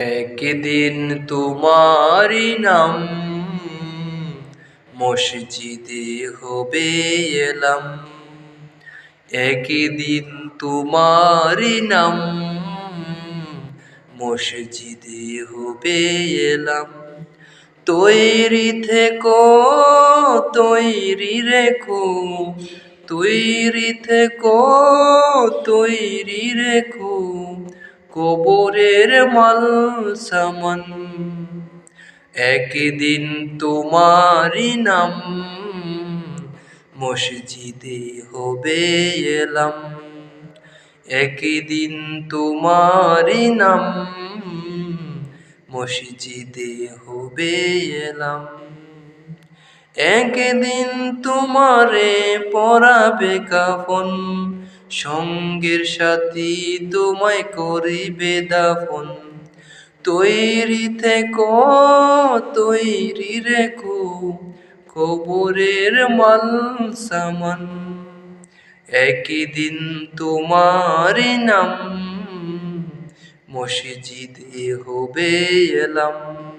একদিন তোমারি নাম মসজিদে হবে এলাম। একদিন তোমারি নাম মসজিদে হবে এলাম। তৈরি থেকো, তৈরি রেখো, তৈরি থেকো, তৈরি রেখো কবরের মাল সামান। একদিন তোমারি নাম মসজিদে হবে এলাম। একদিন তোমারি নাম মসজিদে হবে এলাম। একদিন তোমারে পরাবে কাফন, সঙ্গের সাথী তোমায় করিবে দাফন। তৈরি থেকো, তৈরি রেখো কবরের মাল সামান। একদিন তোমারি নাম মসজিদে হবে এলাম।